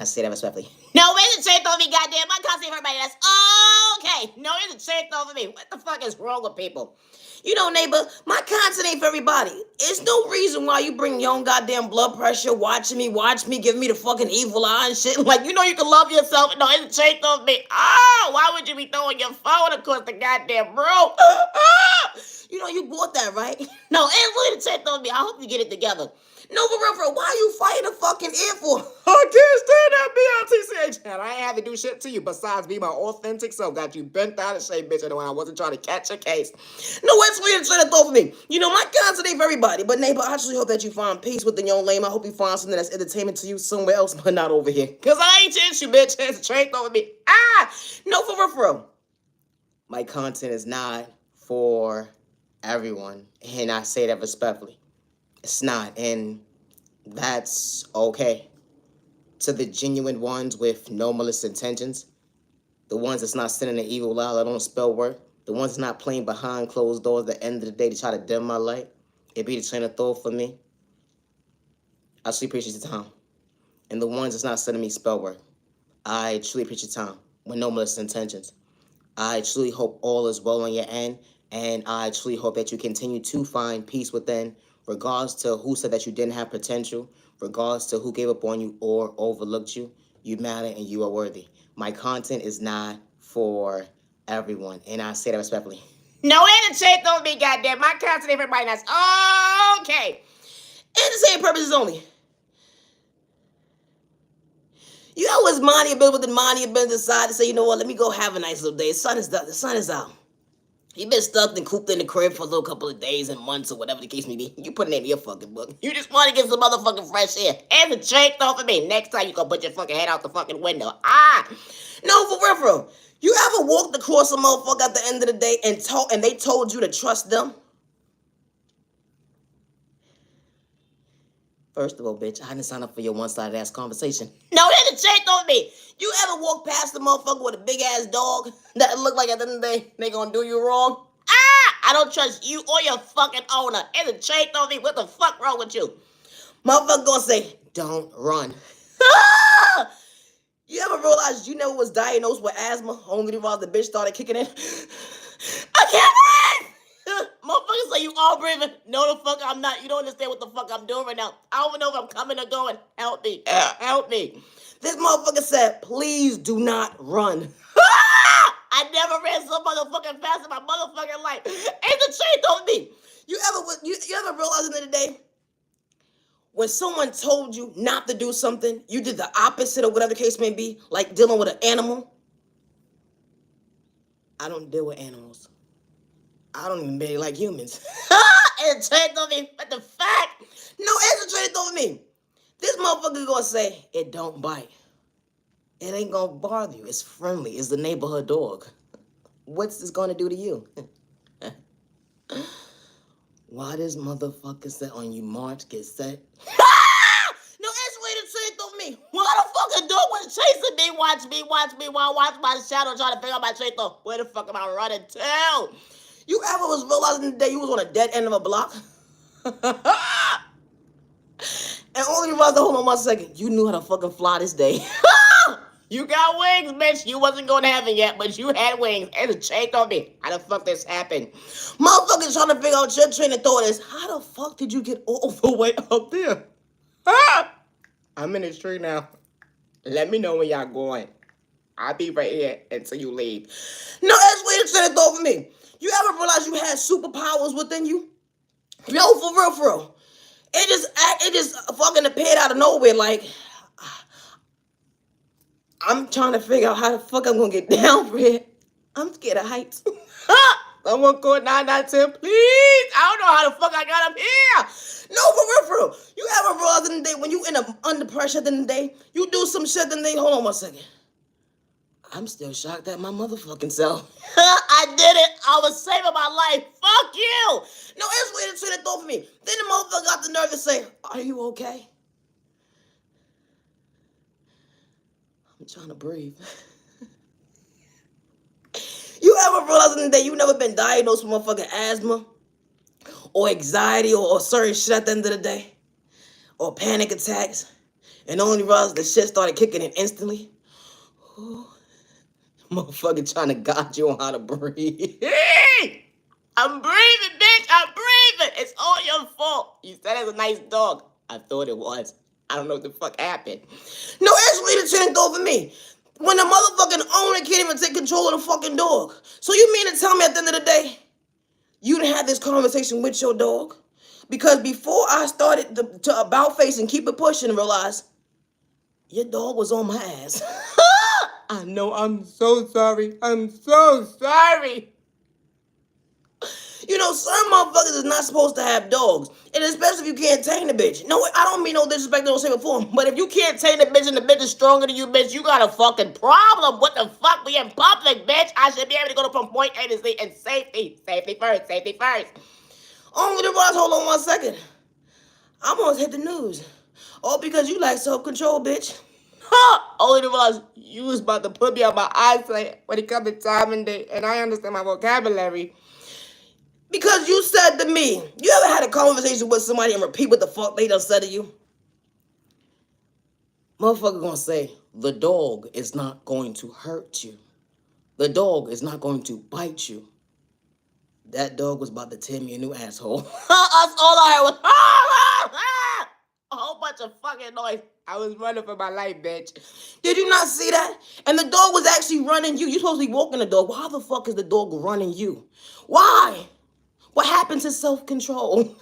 I say that respectfully. No, it's a shit over me, goddamn. My cousin everybody. That's okay. No, it's a shit over me. What the fuck is wrong with people? You know, neighbor, my content ain't for everybody. It's no reason why you bring your own goddamn blood pressure, watch me, giving me the fucking evil eye and shit. Like, you know you can love yourself. No, it's a shit over me. Oh, why would you be throwing your phone across the goddamn room? You know, you bought that, right? No, it's really the shit over me. I hope you get it together. No, for real, why are you fighting the fucking air for? I can't stand that BLTCH. And I ain't had to do shit to you besides be my authentic self. Got you bent out of shape, bitch, and when I wasn't trying to catch a case. No, it's weird to throw for me. You know, my content ain't for everybody. But neighbor, I actually hope that you find peace within your own lane. I hope you find something that's entertainment to you somewhere else, but not over here. Because I ain't your issue, bitch. It's straight over me. No, for real. My content is not for everyone. And I say that respectfully. It's not, and that's okay. To the genuine ones with no malicious intentions, the ones that's not sending an evil out that don't spell work, the ones that's not playing behind closed doors at the end of the day to try to dim my light, it be the train of thought for me. I truly appreciate your time. And the ones that's not sending me spell work, I truly appreciate your time with no malicious intentions. I truly hope all is well on your end, and I truly hope that you continue to find peace within, regardless to who said that you didn't have potential, regardless to who gave up on you or overlooked you. You matter and you are worthy. My content is not for everyone, and I say that respectfully. No, entertain don't be goddamn. My content, everybody, that's okay. Entertainment purposes only. You always mind your business, but mind your business decide to say, you know what, let me go have a nice little day. The sun is out. You've been stuck and cooped in the crib for a little couple of days and months or whatever the case may be. You put it in your fucking book. You just want to get some motherfucking fresh air. And the shake off of me. Next time you gonna put your fucking head out the fucking window. No, for real. You ever walked across a motherfucker at the end of the day and they told you to trust them? First of all, bitch, I didn't sign up for your one-sided ass conversation. No, they didn't check on me. You ever walk past a motherfucker with a big ass dog that look like at the end of the day they gonna do you wrong? I don't trust you or your fucking owner. It didn't check on me. What the fuck wrong with you? Motherfucker gonna say, don't run. You ever realize you never was diagnosed with asthma only because the bitch started kicking in? I can't breathe! Motherfuckers say you all breathing. No, the fuck I'm not. You don't understand what the fuck I'm doing right now. I don't even know if I'm coming or going. Help me. Help me. This motherfucker said, please do not run. I never ran so motherfucking fast in my motherfucking life. Ain't the shade on me. You ever realize in the day when someone told you not to do something, you did the opposite of whatever the case may be, like dealing with an animal? I don't deal with animals. I don't even really like humans. It's trade on me. What the fuck? No, it's trade on me. This motherfucker gonna say, it don't bite. It ain't gonna bother you. It's friendly. It's the neighborhood dog. What's this gonna do to you? Why does motherfucker set on you march, get set? No, it's way to say it on me. Why the fuck a dog was chasing me? Watch me, while I watch my shadow trying to figure out my shape though. Where the fuck am I running to? You ever was realizing the day you was on a dead end of a block? And only realized, hold on 1 second, you knew how to fucking fly this day. You got wings, bitch. You wasn't going to heaven yet, but you had wings. And it changed on me. How the fuck this happened? Motherfuckers trying to figure out your train of thought is, how the fuck did you get all the way up there? I'm in this tree now. Let me know when y'all going. I'll be right here until you leave. No, that's way to train of thought for me. You ever realize you had superpowers within you? Yo, for real. It just fucking appeared out of nowhere. Like, I'm trying to figure out how the fuck I'm gonna get down for it. I'm scared of heights. Someone call 992, please. I don't know how the fuck I got up here. No, for real. You ever realize in the day when you under pressure in the day, you do some shit, then hold on 1 second. I'm still shocked at my motherfucking self. I did it. I was saving my life. Fuck you. No, it's weird to say that thought for me. Then the motherfucker got the nerve to say, are you okay? I'm trying to breathe. You ever realize in the day you never been diagnosed with motherfucking asthma? Or anxiety or certain shit at the end of the day? Or panic attacks? And only realized the shit started kicking in instantly. Motherfucker trying to guide you on how to breathe. I'm breathing, bitch. I'm breathing. It's all your fault. You said it was a nice dog. I thought it was. I don't know what the fuck happened. No, actually, the shit over me. When the motherfucking owner can't even take control of the fucking dog. So you mean to tell me at the end of the day, you didn't have this conversation with your dog? Because before I started to about face and keep it pushing, realize your dog was on my ass. I know, I'm so sorry. I'm so sorry. You know, some motherfuckers is not supposed to have dogs. And especially if you can't tame the bitch. No, I don't mean no disrespect to no shape or form. But if you can't tame the bitch and the bitch is stronger than you, bitch, you got a fucking problem. What the fuck? We in public, bitch. I should be able to go from point A to Z in safety. Safety first. Safety first. Only the boss, hold on 1 second. I'm almost hit the news. All because you like self-control, bitch. Only the boss, you was about to put me on my eyesight when it comes to time and day. And I understand my vocabulary. Because you said to me, you ever had a conversation with somebody and repeat what the fuck they done said to you? Motherfucker gonna say, the dog is not going to hurt you. The dog is not going to bite you. That dog was about to tear me a new asshole. That's all I heard was a whole bunch of fucking noise. I was running for my life, bitch. Did you not see that? And the dog was actually running you. You're supposed to be walking the dog. Why the fuck is the dog running you? Why? What happened to self-control?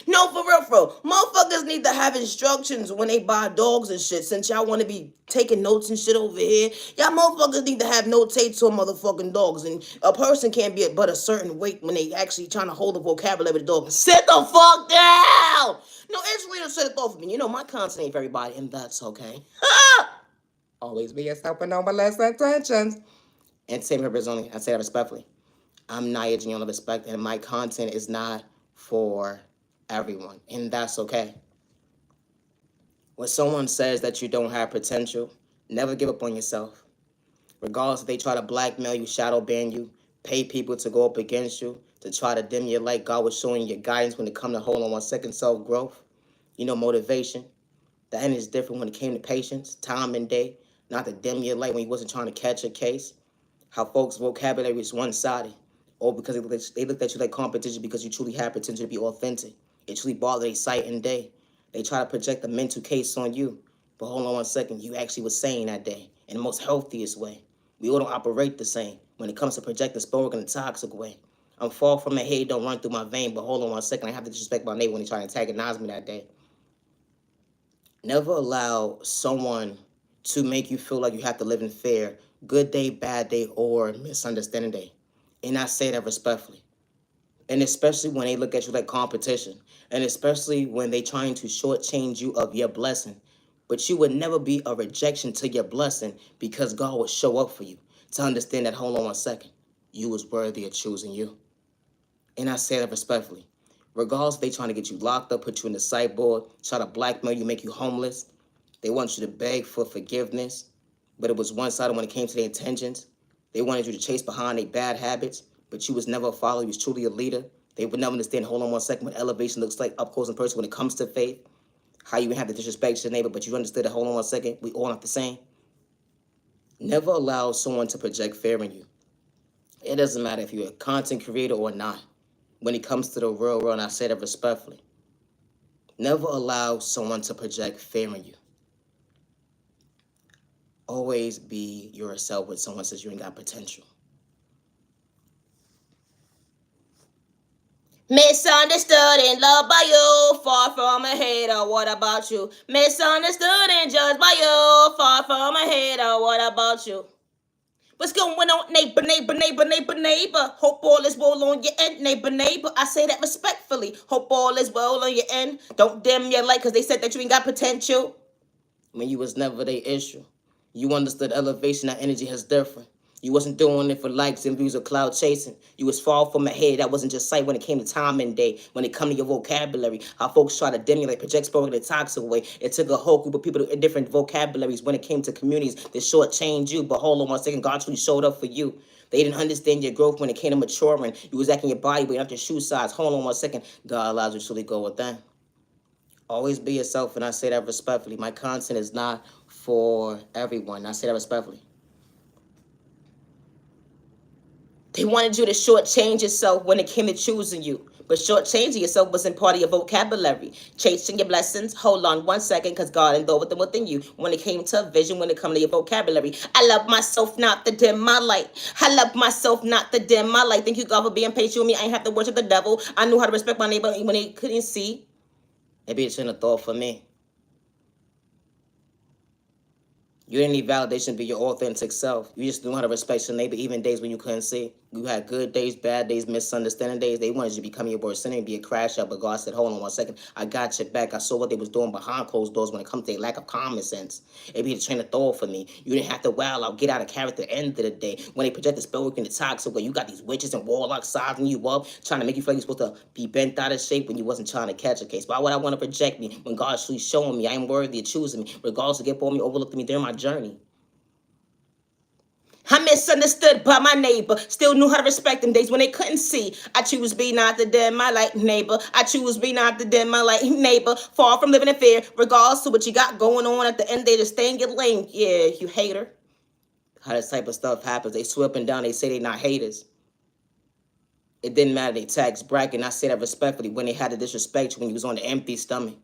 No, for real. Motherfuckers need to have instructions when they buy dogs and shit. Since y'all want to be taking notes and shit over here, y'all motherfuckers need to have notates on motherfucking dogs. And a person can't be but a certain weight when they actually trying to hold the vocabulary of the dog. Sit the fuck down! No, it's real to set it off of me. You know, my content ain't for everybody, and that's okay. Always be yourself and no molest intentions. And same purpose only. I say that respectfully. I'm Naya Gianna Respect, and my content is not for everyone, and that's okay. When someone says that you don't have potential, never give up on yourself. Regardless if they try to blackmail you, shadow ban you, pay people to go up against you, to try to dim your light, God was showing you your guidance when it comes to hold on 1 second self-growth. You know, motivation. The end is different when it came to patience, time and day, not to dim your light when you wasn't trying to catch a case. How folks' vocabulary is one-sided. Or because they looked at you like competition because you truly have potential to be authentic. It truly bothered their sight and day. They try to project a mental case on you. But hold on 1 second, you actually was saying that day in the most healthiest way. We all don't operate the same when it comes to projecting spoken in a toxic way. I'm far from a hate, don't run through my vein, but hold on 1 second, I have to disrespect my neighbor when they try to antagonize me that day. Never allow someone to make you feel like you have to live in fear, good day, bad day, or misunderstanding day. And I say that respectfully. And especially when they look at you like competition. And especially when they trying to shortchange you of your blessing. But you would never be a rejection to your blessing because God would show up for you. To understand that, hold on 1 second, you was worthy of choosing you. And I say that respectfully. Regardless if they trying to get you locked up, put you in the sideboard, try to blackmail you, make you homeless. They want you to beg for forgiveness. But it was one-sided when it came to their intentions. They wanted you to chase behind their bad habits, but you was never a follower. You was truly a leader. They would never understand, hold on 1 second, what elevation looks like up close and personal when it comes to faith. How you have to disrespect your neighbor, but you understood that, hold on 1 second, we all not the same. Never allow someone to project fear in you. It doesn't matter if you're a content creator or not. When it comes to the real world, and I say that respectfully, never allow someone to project fear in you. Always be yourself when someone says you ain't got potential. Misunderstood and loved by you, far from a hater, what about you? Misunderstood and judged by you, far from a hater, what about you? What's going on, neighbor, neighbor, neighbor, neighbor, neighbor? Hope all is well on your end, neighbor, neighbor. I say that respectfully. Hope all is well on your end. Don't dim your light because they said that you ain't got potential. When you was never the issue. You understood elevation, that energy has different. You wasn't doing it for likes and views or cloud chasing. You was far from ahead. That wasn't just sight when it came to time and day. When it come to your vocabulary, how folks try to demulate, project spoken in a toxic way. It took a whole group of people in different vocabularies when it came to communities that shortchanged you. But hold on 1 second, God truly showed up for you. They didn't understand your growth when it came to maturing. You was acting your body weight, not your shoe size. Hold on 1 second, God allows you to truly go with that. Always be yourself, and I say that respectfully. My content is not for everyone. I say that respectfully. They wanted you to shortchange yourself when it came to choosing you. But shortchanging yourself wasn't part of your vocabulary. Chasing your blessings, hold on 1 second, because God endowed with them within you. When it came to vision, when it came to your vocabulary, I love myself, not to dim my light. I love myself, not to dim my light. Thank you, God, for being patient with me. I ain't have to worship the devil. I knew how to respect my neighbor when they couldn't see. Maybe it's in a thought for me. You didn't need validation to be your authentic self. You just knew how to respect your neighbor, even days when you couldn't see. You had good days, bad days, misunderstanding days. They wanted you to become your worst enemy, be a crash out. But God said, hold on 1 second. I got your back. I saw what they was doing behind closed doors when it comes to their lack of common sense. It be the train of thought for me. You didn't have to wow out, get out of character at the end of the day. When they project the spell work in the toxic way, you got these witches and warlocks sizing you up, trying to make you feel like you're supposed to be bent out of shape when you wasn't trying to catch a case. Why would I want to project me when God's actually showing me I am worthy of choosing me, regardless of get for me, overlooked me during my journey? I misunderstood by my neighbor. Still knew how to respect them days when they couldn't see. I choose be not to dim my light, neighbor. I choose be not to dim my light, neighbor. Far from living in fear, regardless of what you got going on. At the end, they just stay in your lane. Yeah, you hater. How this type of stuff happens. They swear up and down. They say they not haters. It didn't matter. They tax bracket. And I say that respectfully when they had to disrespect you when you was on the empty stomach.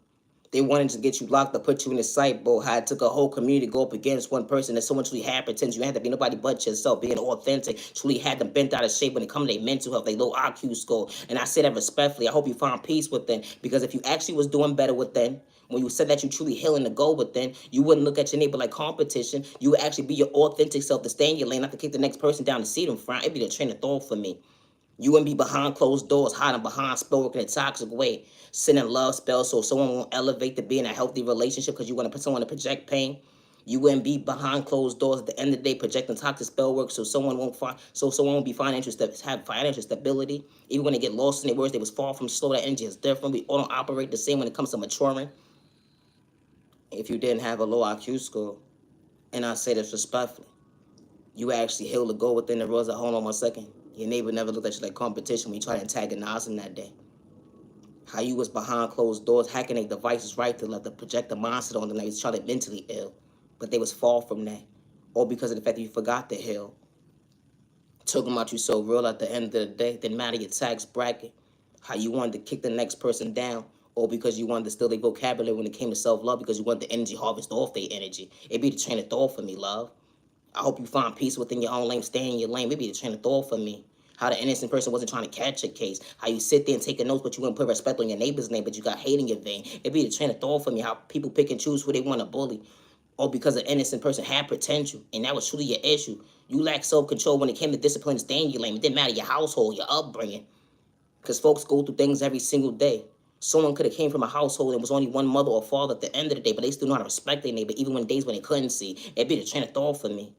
They wanted to get you locked up, put you in the sideboard. How it took a whole community to go up against one person that someone truly had potential. You had to be nobody but yourself, being authentic. Truly had them bent out of shape when it comes to their mental health, their low IQ score. And I say that respectfully. I hope you found peace within. Because if you actually was doing better within, when you said that you truly healing the goal within, you wouldn't look at your neighbor like competition. You would actually be your authentic self to stay in your lane, not to kick the next person down to see them front. It'd be the train of thought for me. You wouldn't be behind closed doors, hiding behind spell work in a toxic way, sending love spells so someone won't elevate to be in a healthy relationship because you want to put someone to project pain. You wouldn't be behind closed doors at the end of the day projecting toxic spell work so someone won't be have financial stability. Even when they get lost in their words, they was far from slow. That energy is different. We all don't operate the same when it comes to maturing. If you didn't have a low IQ score, and I say this respectfully, you actually heal the goal within the rules of hold on 1 second. Your neighbor never looked at you like competition when you try to antagonize him that day. How you was behind closed doors, hacking their devices right to let the project the monster on them. They was trying to mentally ill, but they was far from that. All because of the fact that you forgot to heal. Talking about you so real at the end of the day, didn't matter your tax bracket. How you wanted to kick the next person down, or because you wanted to steal their vocabulary when it came to self-love, because you wanted the energy harvest off their energy. It be the train of thought for me, love. I hope you find peace within your own lane, stay in your lane. Maybe the train of thought for me. How the innocent person wasn't trying to catch a case. How you sit there and take a notes, but you wouldn't put respect on your neighbor's name, but you got hate in your vein. It'd be the train of thought for me. How people pick and choose who they want to bully. Or because an innocent person had potential, and that was truly your issue. You lacked self-control when it came to discipline and staying in your lane. It didn't matter your household, your upbringing. Because folks go through things every single day. Someone could have came from a household and was only one mother or father at the end of the day, but they still know how to respect their neighbor, even when days when they couldn't see. It'd be the train of thought for me.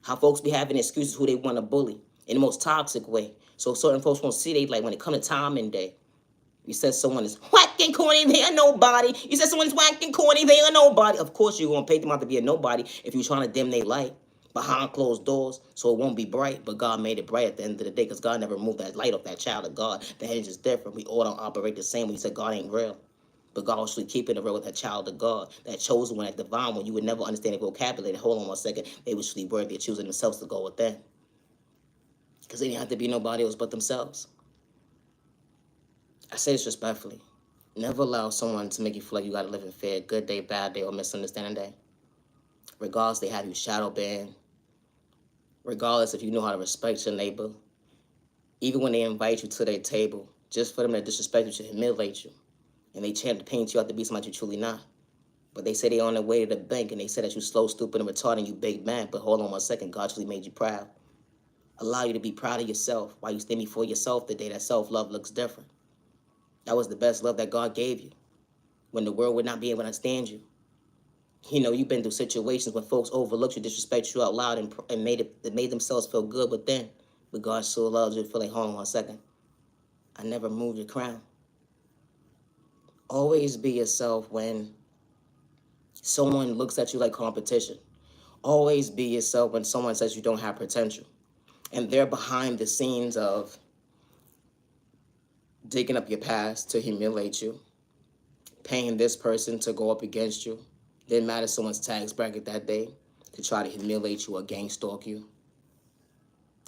How folks be having excuses who they want to bully in the most toxic way. So certain folks won't see they like when it come to time and day. You said someone is whacking corny, they are nobody. You said someone's whacking corny, they are nobody. Of course you're going to pay them out to be a nobody if you're trying to dim their light behind closed doors so it won't be bright. But God made it bright at the end of the day because God never removed that light off that child of God. The energy is different. We all don't operate the same when you said God ain't real. But God was really keeping it real with that child of God, that chosen one, that divine one. You would never understand their vocabulary. Hold on 1 second. They was really worthy of choosing themselves to go with them. Because they didn't have to be nobody else but themselves. I say this respectfully. Never allow someone to make you feel like you got to live in fear, good day, bad day, or misunderstanding day. Regardless, they have you shadow banned. Regardless if you know how to respect your neighbor. Even when they invite you to their table, just for them to disrespect you, to humiliate you. And they try to paint you out to be somebody you truly not. But they say they on their way to the bank, and they say that you slow, stupid, and retarded, and you big man. But hold on 1 second, God truly made you proud. Allow you to be proud of yourself while you stand before yourself today. That self-love looks different. That was the best love that God gave you when the world would not be able to understand you. You know, you've been through situations when folks overlooked you, disrespect you out loud, and made themselves feel good within. But God still loves you to feel like, hold on 1 second. I never moved your crown. Always be yourself when someone looks at you like competition. Always be yourself when someone says you don't have potential. And they're behind the scenes of digging up your past to humiliate you, paying this person to go up against you. Didn't matter someone's tax bracket that day to try to humiliate you or gang stalk you.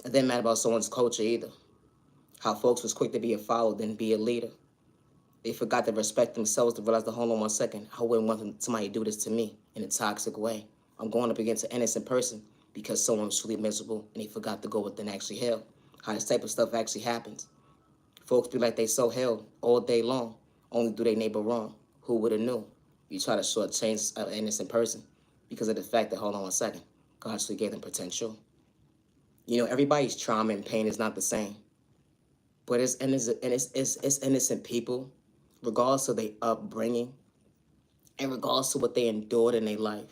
It didn't matter about someone's culture either. How folks was quick to be a follower than be a leader. They forgot to respect themselves to realize, hold on 1 second, I wouldn't want somebody to do this to me in a toxic way. I'm going up against an innocent person because someone was truly miserable and they forgot to go within actually hell. How this type of stuff actually happens. Folks be like they so held all day long, only do their neighbor wrong. Who would have knew? You try to shortchange an innocent person because of the fact that, hold on 1 second, God actually gave them potential. You know, everybody's trauma and pain is not the same. But it's innocent people, regardless of their upbringing, and regardless of what they endured in their life.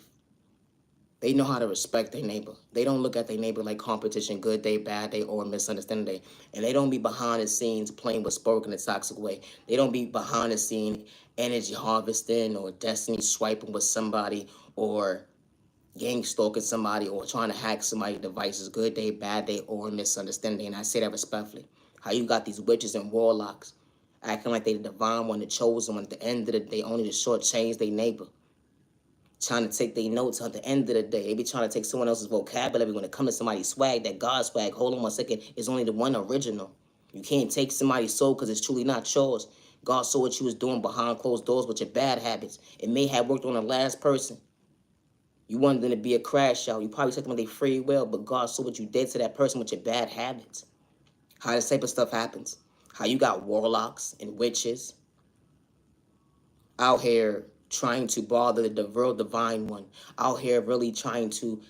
They know how to respect their neighbor. They don't look at their neighbor like competition, good day, bad day, or misunderstanding day. And they don't be behind the scenes playing with Spoke in a toxic way. They don't be behind the scene energy harvesting or destiny swiping with somebody or gang stalking somebody or trying to hack somebody's devices, good day, bad day, or misunderstanding. And I say that respectfully. How you got these witches and warlocks acting like they the divine one, the chosen one. At the end of the day, only to shortchange their neighbor. Trying to take their notes at the end of the day. They be trying to take someone else's vocabulary when it comes to somebody's swag, that God swag. Hold on 1 second, it's only the one original. You can't take somebody's soul because it's truly not yours. God saw what you was doing behind closed doors with your bad habits. It may have worked on the last person. You wanted them to be a crash out. You probably took them on their free will, but God saw what you did to that person with your bad habits. How this type of stuff happens. How you got warlocks and witches out here trying to bother the real divine one, out here really trying to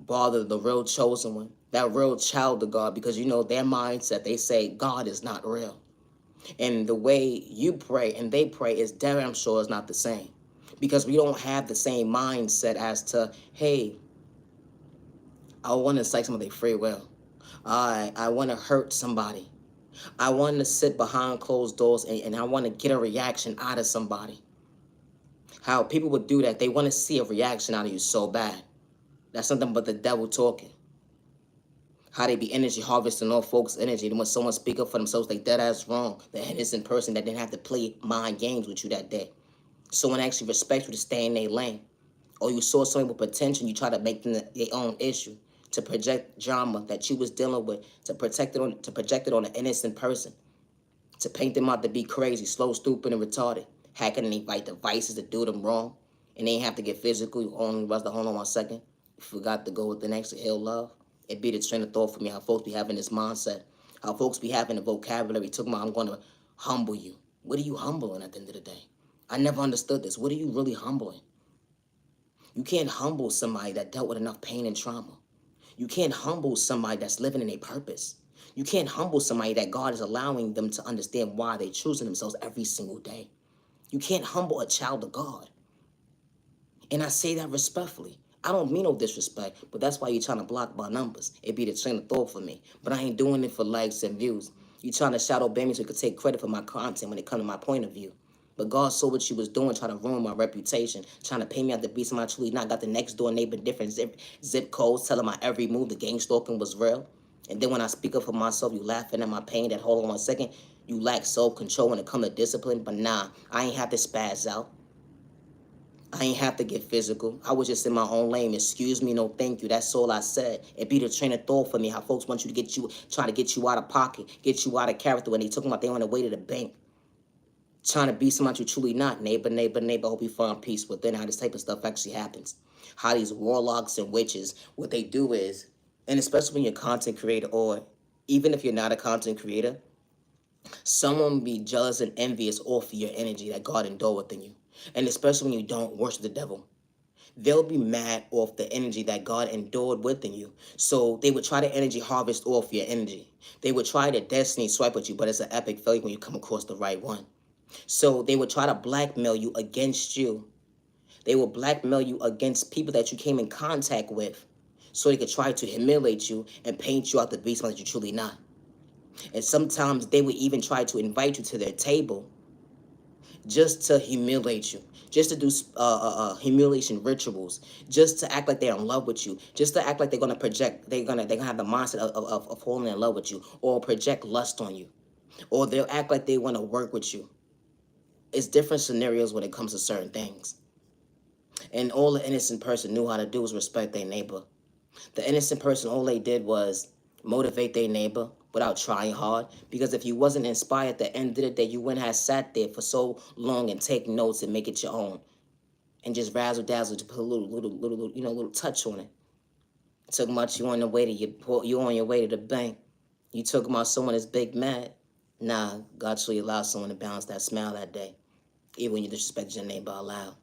bother the real chosen one, that real child of God, because you know their mindset, they say God is not real. And the way you pray and they pray is damn sure is not the same, because we don't have the same mindset as to, hey, I want to psych some of their free will. I want to hurt somebody. I want to sit behind closed doors and I want to get a reaction out of somebody. How people would do that, they want to see a reaction out of you so bad. That's something but the devil talking. How they be energy harvesting all folks' energy. And when someone speak up for themselves, they dead ass wrong. The innocent person that didn't have to play mind games with you that day. Someone actually respects you to stay in their lane. Or you saw something with potential, you try to make them their own issue. To project drama that you was dealing with. To project it on an innocent person. To paint them out to be crazy, slow, stupid, and retarded. Hacking and invite devices to do them wrong. And they ain't have to get physical. You only was to hold on 1 second. You forgot to go with the next to heal love. It be the train of thought for me, how folks be having this mindset. How folks be having the vocabulary talking about, I'm going to humble you. What are you humbling at the end of the day? I never understood this. What are you really humbling? You can't humble somebody that dealt with enough pain and trauma. You can't humble somebody that's living in a purpose. You can't humble somebody that God is allowing them to understand why they're choosing themselves every single day. You can't humble a child of God. And I say that respectfully. I don't mean no disrespect, but that's why you're trying to block my numbers. It be the train of thought for me. But I ain't doing it for likes and views. You trying to shadow ban me so you could take credit for my content when it comes to my point of view. But God saw what you was doing, trying to ruin my reputation, trying to pay me out to be somebody truly not. Got the next door neighbor different zip codes, telling my every move, the gang stalking was real. And then when I speak up for myself, you laughing at my pain, that hold on 1 second, you lack self-control when it comes to discipline. But nah, I ain't have to spaz out. I ain't have to get physical. I was just in my own lane. Excuse me, no thank you. That's all I said. It be the train of thought for me, how folks want you to get you, try to get you out of pocket, get you out of character when they talking about they on the way to the bank. Trying to be somebody you truly not. Neighbor, neighbor, neighbor, hope you find peace within. How this type of stuff actually happens. How these warlocks and witches, what they do is, and especially when you're a content creator, or even if you're not a content creator, someone be jealous and envious off of your energy that God endowed within you. And especially when you don't worship the devil. They'll be mad off the energy that God endured within you. So they would try to energy harvest off your energy. They would try to destiny swipe at you, but it's an epic failure when you come across the right one. So they would try to blackmail you against you. They will blackmail you against people that you came in contact with, so they could try to humiliate you and paint you out to be something that you're truly not. And sometimes they would even try to invite you to their table just to humiliate you, just to do humiliation rituals, just to act like they're in love with you, just to act like they're gonna project, they're gonna have the mindset of falling in love with you, or project lust on you, or they'll act like they want to work with you. It's different scenarios when it comes to certain things. And all the innocent person knew how to do was respect their neighbor. The innocent person, all they did was motivate their neighbor without trying hard. Because if you wasn't inspired at the end of the day, you wouldn't have sat there for so long and take notes and make it your own. And just razzle dazzle to put a little touch on it. Talking about you on the way to you on your way to the bank. You talking about someone that's big mad. Nah, God truly allowed someone to balance that smile that day, even when you disrespect your neighbor aloud.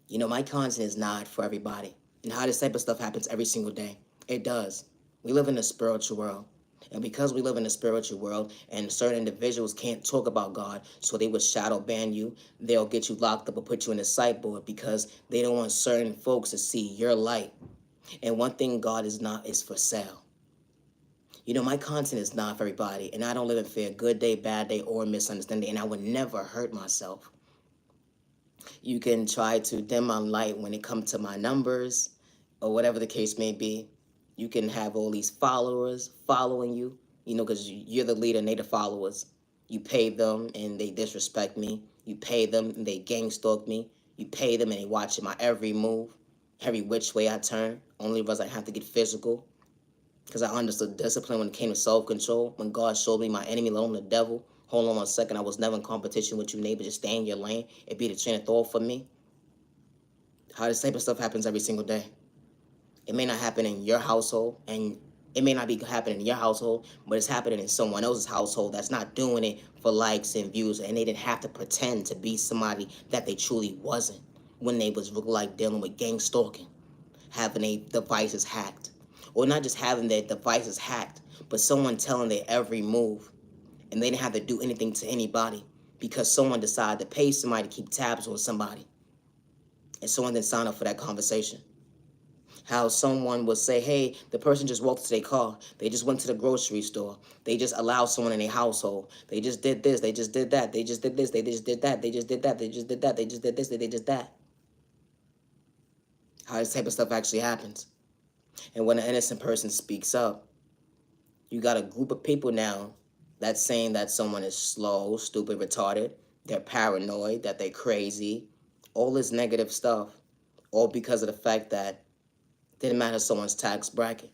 You know, my content is not for everybody. And how this type of stuff happens every single day. It does. We live in a spiritual world. And because we live in a spiritual world and certain individuals can't talk about God, so they would shadow ban you, they'll get you locked up or put you in a sideboard because they don't want certain folks to see your light. And one thing God is not is for sale. You know, my content is not for everybody, and I don't live in fear, good day, bad day, or misunderstanding, and I would never hurt myself. You can try to dim my light when it comes to my numbers or whatever the case may be. You can have all these followers following you, you know, because you're the leader and they the followers. You pay them and they disrespect me. You pay them and they gang stalk me. You pay them and they watching my every move, every which way I turn. Only because I have to get physical. Because I understood discipline when it came to self-control. When God showed me my enemy, alone the devil. Hold on 1 second. I was never in competition with you, neighbor. Just stay in your lane. It be the train of thought for me. How this type of stuff happens every single day. It may not happen in your household, and it may not be happening in your household, but it's happening in someone else's household that's not doing it for likes and views, and they didn't have to pretend to be somebody that they truly wasn't when they was like dealing with gang stalking, having their devices hacked, or not just having their devices hacked, but someone telling their every move, and they didn't have to do anything to anybody because someone decided to pay somebody to keep tabs on somebody, and someone didn't sign up for that conversation. How someone will say, hey, the person just walked to their car. They just went to the grocery store. They just allowed someone in their household. They just did this. They just did that. They just did this. They just did that. They just did that. They just did that. They just did this. They just that. How this type of stuff actually happens. And when an innocent person speaks up, you got a group of people now that's saying that someone is slow, stupid, retarded. They're paranoid, that they're crazy. All this negative stuff. All because of the fact that didn't matter someone's tax bracket.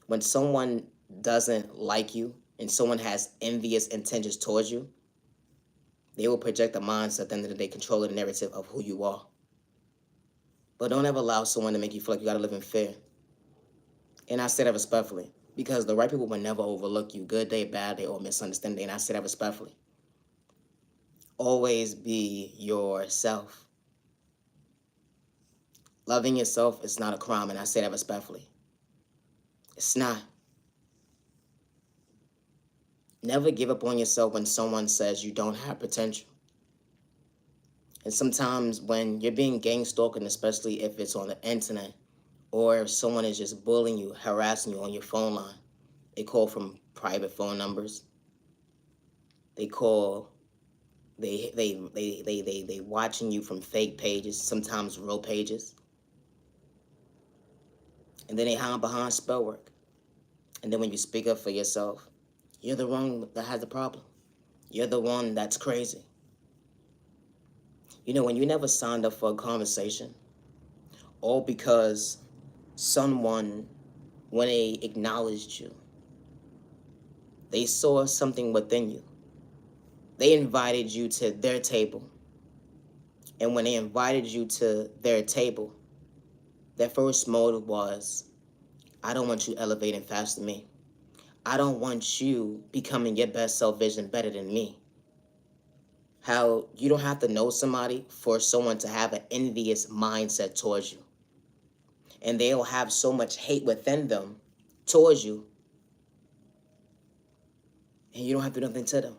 When someone doesn't like you and someone has envious intentions towards you, they will project a mindset at the end of the day, control the narrative of who you are. But don't ever allow someone to make you feel like you gotta live in fear. And I say that respectfully, because the right people will never overlook you, good day, bad day, or misunderstanding. And I say that respectfully. Always be yourself. Loving yourself is not a crime, and I say that respectfully. It's not. Never give up on yourself when someone says you don't have potential. And sometimes when you're being gang stalked, and especially if it's on the internet, or if someone is just bullying you, harassing you on your phone line, they call from private phone numbers. They call, they watching you from fake pages, sometimes real pages. And then they hide behind spell work. And then when you speak up for yourself, you're the one that has the problem. You're the one that's crazy. You know, when you never signed up for a conversation, all because someone, when they acknowledged you, they saw something within you. They invited you to their table. And when they invited you to their table, their first motive was, I don't want you elevating faster than me. I don't want you becoming your best self vision better than me. How you don't have to know somebody for someone to have an envious mindset towards you. And they'll have so much hate within them towards you. And you don't have to do nothing to them.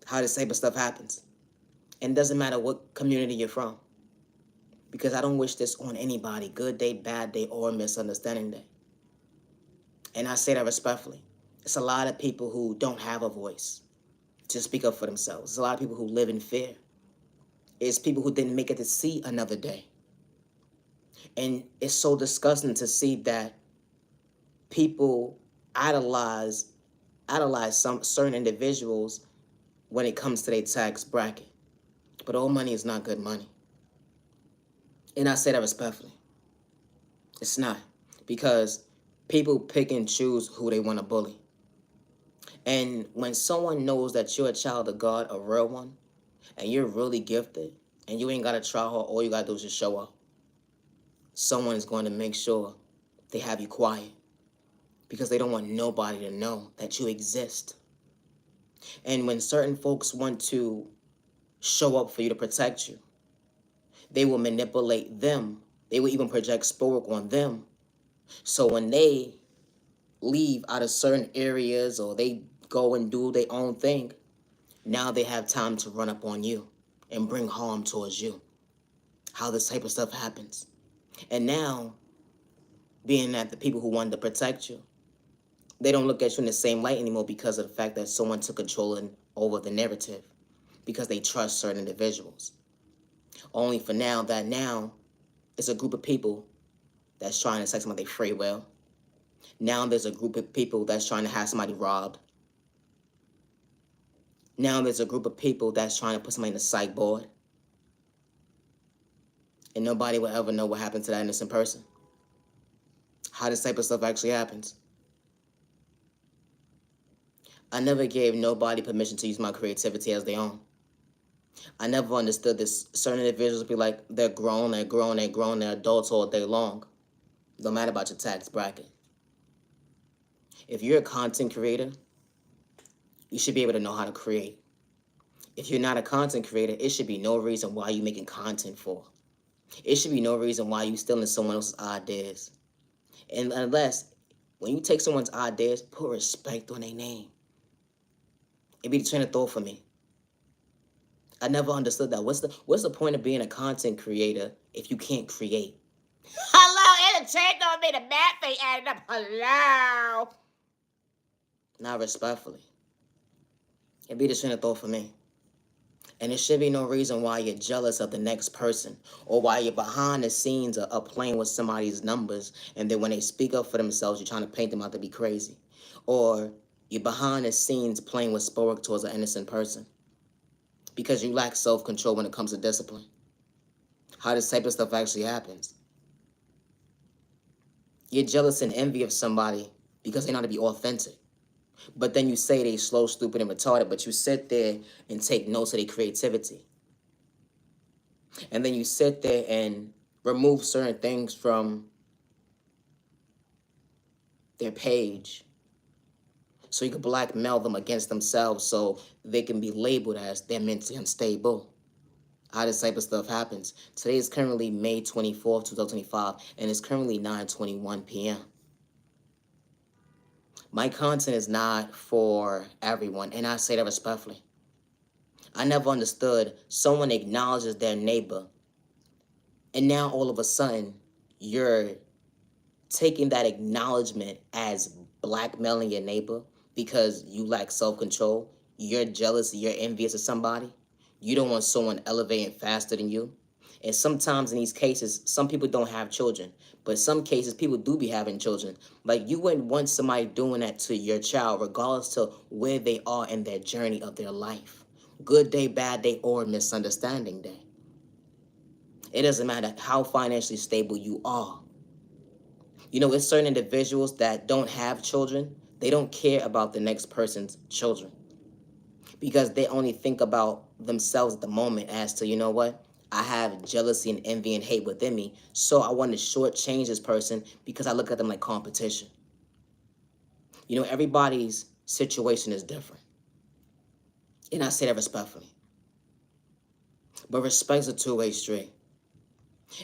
How this type of stuff happens. And it doesn't matter what community you're from. Because I don't wish this on anybody. Good day, bad day, or misunderstanding day. And I say that respectfully. It's a lot of people who don't have a voice to speak up for themselves. It's a lot of people who live in fear. It's people who didn't make it to see another day. And it's so disgusting to see that people idolize some certain individuals when it comes to their tax bracket. But all money is not good money. And I say that respectfully. It's not. Because people pick and choose who they want to bully. And when someone knows that you're a child of God, a real one, and you're really gifted, and you ain't got to try hard, all you got to do is just show up, someone is going to make sure they have you quiet. Because they don't want nobody to know that you exist. And when certain folks want to show up for you to protect you, they will manipulate them. They will even project spoke on them. So when they leave out of certain areas or they go and do their own thing, now they have time to run up on you and bring harm towards you. How this type of stuff happens. And now, being that the people who wanted to protect you, they don't look at you in the same light anymore because of the fact that someone took control over the narrative. Because they trust certain individuals. Only for now it's a group of people that's trying to take somebody free will. Now there's a group of people that's trying to have somebody robbed. Now there's a group of people that's trying to put somebody in a psych board. And nobody will ever know what happened to that innocent person. How this type of stuff actually happens. I never gave nobody permission to use my creativity as their own. I never understood this. Certain individuals be like, they're grown, they're adults all day long. No matter about your tax bracket. If you're a content creator, you should be able to know how to create. If you're not a content creator, it should be no reason why you're making content for. It should be no reason why you're stealing someone else's ideas. And unless, when you take someone's ideas, put respect on their name. It be the train of thought for me. I never understood that. What's the point of being a content creator if you can't create? Hello, entertain don't mean the math thing added up. Hello. Not respectfully. It be the train of thought for me. And there should be no reason why you're jealous of the next person or why you're behind the scenes of playing with somebody's numbers and then when they speak up for themselves, you're trying to paint them out to be crazy. Or you're behind the scenes playing with spoke towards an innocent person because you lack self-control when it comes to discipline. How this type of stuff actually happens. You're jealous and envy of somebody because they know how to be authentic. But then you say they slow, stupid, and retarded, but you sit there and take notes of their creativity. And then you sit there and remove certain things from their page so you can blackmail them against themselves so they can be labeled as they're mentally unstable. How this type of stuff happens. Today is currently May 24th, 2025, and it's currently 9:21 p.m. My content is not for everyone, and I say that respectfully. I never understood someone acknowledges their neighbor, and now all of a sudden, you're taking that acknowledgement as blackmailing your neighbor because you lack self-control, you're jealous, you're envious of somebody, you don't want someone elevating faster than you. And sometimes in these cases, some people don't have children. But in some cases, people do be having children. Like, you wouldn't want somebody doing that to your child, regardless to where they are in their journey of their life. Good day, bad day, or misunderstanding day. It doesn't matter how financially stable you are. You know, it's certain individuals that don't have children. They don't care about the next person's children. Because they only think about themselves at the moment as to, you know what? I have jealousy and envy and hate within me, so I want to shortchange this person because I look at them like competition. You know, everybody's situation is different. And I say that respectfully. But respect's a two-way street.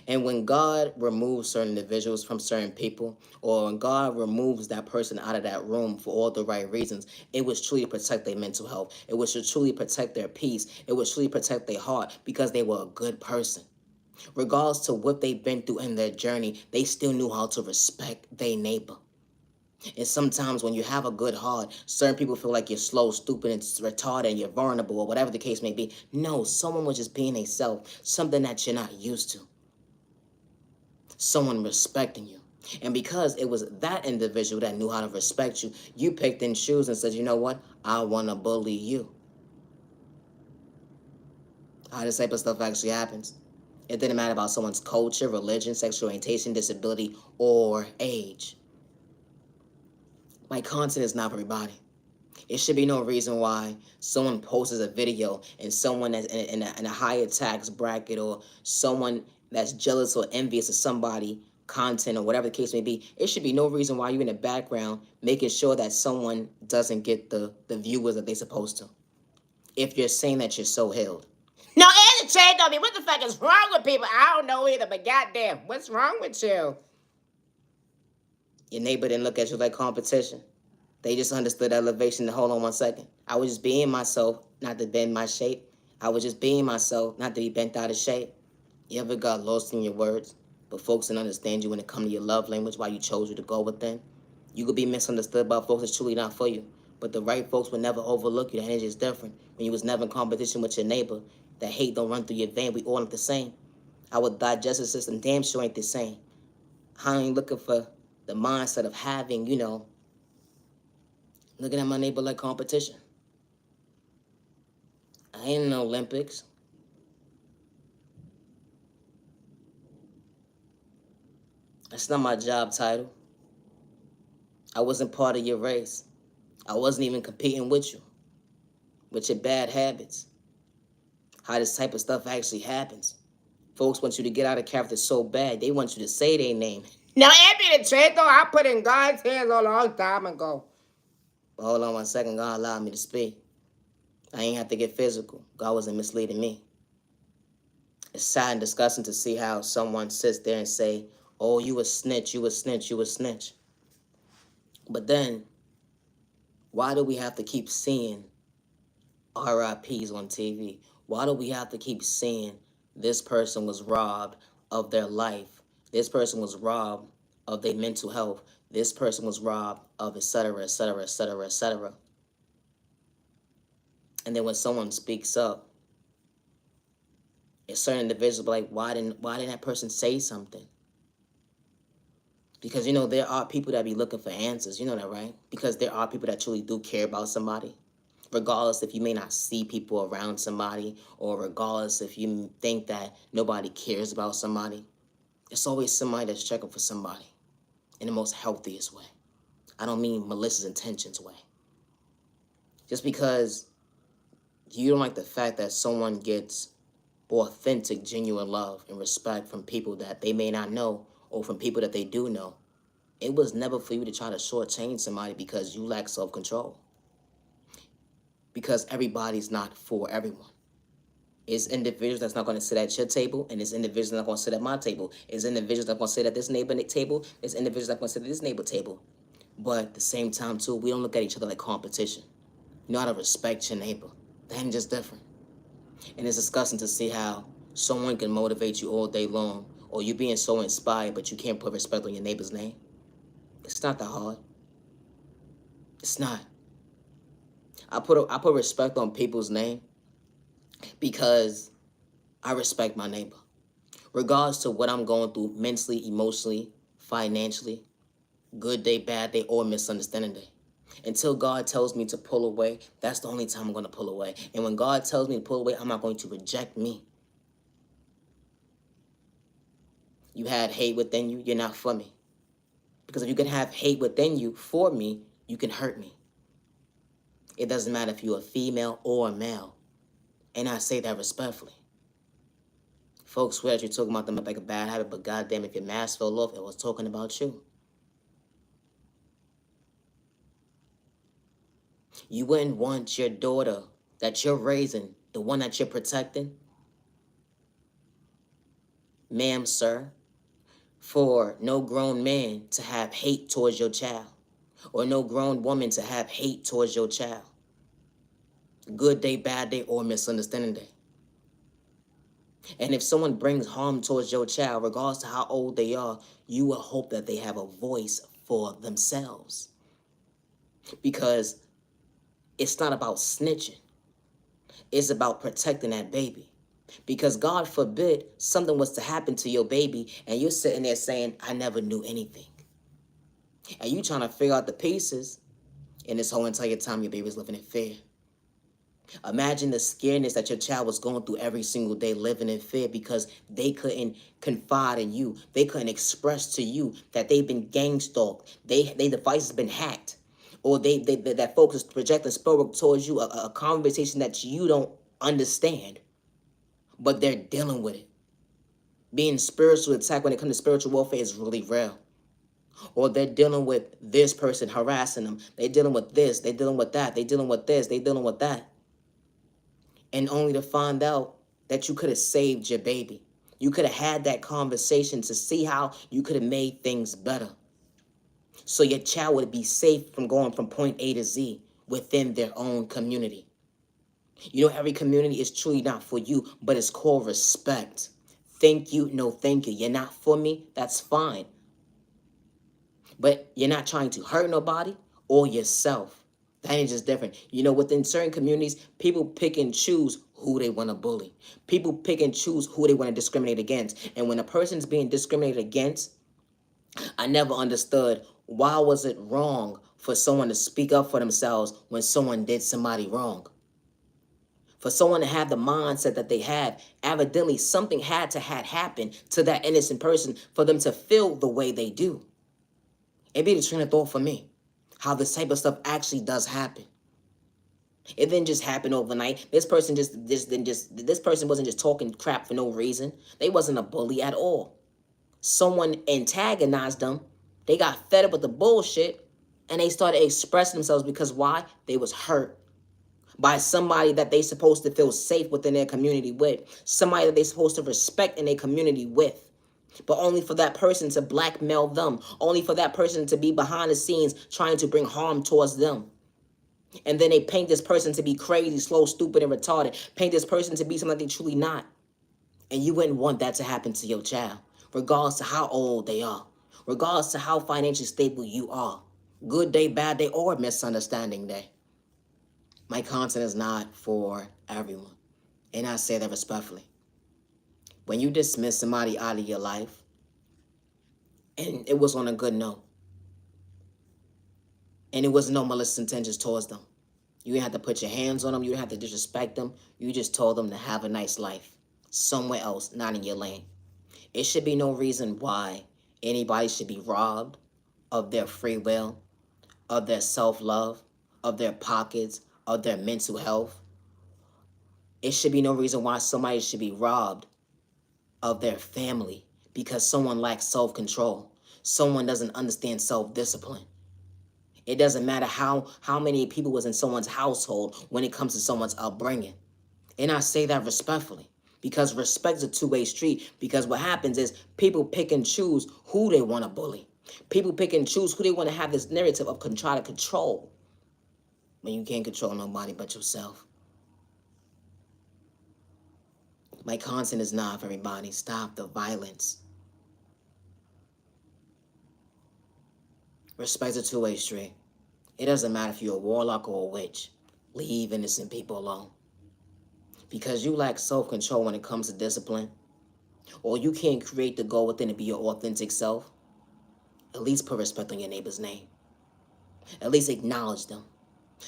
And when God removes certain individuals from certain people, or when God removes that person out of that room for all the right reasons, it was truly protect their mental health. It was to truly protect their peace. It was truly protect their heart because they were a good person. Regardless to what they've been through in their journey, they still knew how to respect their neighbor. And sometimes when you have a good heart, certain people feel like you're slow, stupid, and retarded, and you're vulnerable, or whatever the case may be. No, someone was just being themselves, something that you're not used to. Someone respecting you. And because it was that individual that knew how to respect you, you picked and chose and said, you know what? I want to bully you. How this type of stuff actually happens. It didn't matter about someone's culture, religion, sexual orientation, disability, or age. My content is not for everybody. It should be no reason why someone posts a video and someone that's in a higher tax bracket, or someone that's jealous or envious of somebody content or whatever the case may be. It should be no reason why you're in the background making sure that someone doesn't get the viewers that they're supposed to. If you're saying that you're so healed. No, Andy changed on me. What the fuck is wrong with people? I don't know either, but goddamn, what's wrong with you? Your neighbor didn't look at you like competition. They just understood elevation. Hold on one second. I was just being myself, not to bend my shape. I was just being myself, not to be bent out of shape. You ever got lost in your words, but folks didn't understand you when it comes to your love language, why you chose you to go with them? You could be misunderstood by folks that's truly not for you, but the right folks would never overlook you. The energy is different. When you was never in competition with your neighbor, that hate don't run through your vein. We all ain't the same. Our digestive system damn sure ain't the same. I ain't looking for the mindset of having, looking at my neighbor like competition. I ain't in the Olympics. That's not my job title. I wasn't part of your race. I wasn't even competing with you, with your bad habits. How this type of stuff actually happens. Folks want you to get out of character so bad, they want you to say their name. Now, Anthony Treto, I put in God's hands a long time ago. But hold on one second, God allowed me to speak. I ain't have to get physical. God wasn't misleading me. It's sad and disgusting to see how someone sits there and say, oh, you a snitch, you a snitch, you a snitch. But then, why do we have to keep seeing RIPs on TV? Why do we have to keep seeing this person was robbed of their life? This person was robbed of their mental health. This person was robbed of et cetera, et cetera, et cetera, et cetera. And then when someone speaks up, a certain individuals be like, why didn't that person say something? Because, there are people that be looking for answers. You know that, right? Because there are people that truly do care about somebody. Regardless if you may not see people around somebody, or regardless if you think that nobody cares about somebody, there's always somebody that's checking for somebody in the most healthiest way. I don't mean malicious intentions way. Just because you don't like the fact that someone gets authentic, genuine love and respect from people that they may not know, or from people that they do know, it was never for you to try to shortchange somebody because you lack self-control. Because everybody's not for everyone. It's individuals that's not going to sit at your table, and it's individuals that are not going to sit at my table. It's individuals that are going to sit at this neighbor table. It's individuals that are going to sit at this neighbor table. But at the same time, too, we don't look at each other like competition. You know how to respect your neighbor. They're just different. And it's disgusting to see how someone can motivate you all day long, or you being so inspired, but you can't put respect on your neighbor's name. It's not that hard. It's not. I put respect on people's name because I respect my neighbor. Regardless to what I'm going through mentally, emotionally, financially, good day, bad day, or misunderstanding day. Until God tells me to pull away, that's the only time I'm going to pull away. And when God tells me to pull away, I'm not going to reject me. You had hate within you, you're not for me. Because if you can have hate within you for me, you can hurt me. It doesn't matter if you're a female or a male. And I say that respectfully. Folks swear that you're talking about them like a bad habit, but goddamn, if your mask fell off, it was talking about you. You wouldn't want your daughter that you're raising, the one that you're protecting, ma'am, sir, for no grown man to have hate towards your child, or no grown woman to have hate towards your child. Good day, bad day, or misunderstanding day. And if someone brings harm towards your child, regardless of how old they are, you will hope that they have a voice for themselves. Because it's not about snitching. It's about protecting that baby. Because God forbid something was to happen to your baby and you're sitting there saying, I never knew anything. And you trying to figure out the pieces, and this whole entire time your baby's living in fear. Imagine the scaredness that your child was going through every single day, living in fear because they couldn't confide in you. They couldn't express to you that they've been gang stalked. Their device has been hacked. Or that folks is projecting spell towards you a conversation that you don't understand, but they're dealing with it. Being spiritual attacked when it comes to spiritual warfare is really real. Or they're dealing with this person harassing them. They're dealing with this. They're dealing with that. They're dealing with this. They're dealing with that. And only to find out that you could have saved your baby. You could have had that conversation to see how you could have made things better. So your child would be safe from going from point A to Z within their own community. You know, every community is truly not for you, but it's called respect. Thank you, no thank you. You're not for me, that's fine. But you're not trying to hurt nobody or yourself. That ain't just different. You know, within certain communities, people pick and choose who they want to bully. People pick and choose who they want to discriminate against. And when a person's being discriminated against, I never understood why was it wrong for someone to speak up for themselves when someone did somebody wrong. For someone to have the mindset that they have, evidently something had to have happened to that innocent person for them to feel the way they do. It be the train of thought for me, how this type of stuff actually does happen. It didn't just happen overnight. This person this person wasn't just talking crap for no reason. They wasn't a bully at all. Someone antagonized them. They got fed up with the bullshit, and they started expressing themselves because why? They was hurt by somebody that they supposed to feel safe within their community with, somebody that they supposed to respect in their community with, but only for that person to blackmail them, only for that person to be behind the scenes trying to bring harm towards them. And then they paint this person to be crazy, slow, stupid, and retarded, paint this person to be something they truly not. And you wouldn't want that to happen to your child, regardless to how old they are, regardless to how financially stable you are, good day, bad day, or misunderstanding day. My content is not for everyone, and I say that respectfully. When you dismiss somebody out of your life, and it was on a good note, and it was no malicious intentions towards them, you didn't have to put your hands on them, you didn't have to disrespect them, you just told them to have a nice life, somewhere else, not in your lane. It should be no reason why anybody should be robbed of their free will, of their self-love, of their pockets, of their mental health. It should be no reason why somebody should be robbed of their family because someone lacks self-control. Someone doesn't understand self-discipline. It doesn't matter how many people was in someone's household when it comes to someone's upbringing. And I say that respectfully because respect is a two-way street, because what happens is people pick and choose who they want to bully. People pick and choose who they want to have this narrative of try to control when you can't control nobody but yourself. My content is not for everybody. Stop the violence. Respect is a two-way street. It doesn't matter if you're a warlock or a witch. Leave innocent people alone. Because you lack self-control when it comes to discipline, or you can't create the goal within to be your authentic self, at least put respect on your neighbor's name. At least acknowledge them,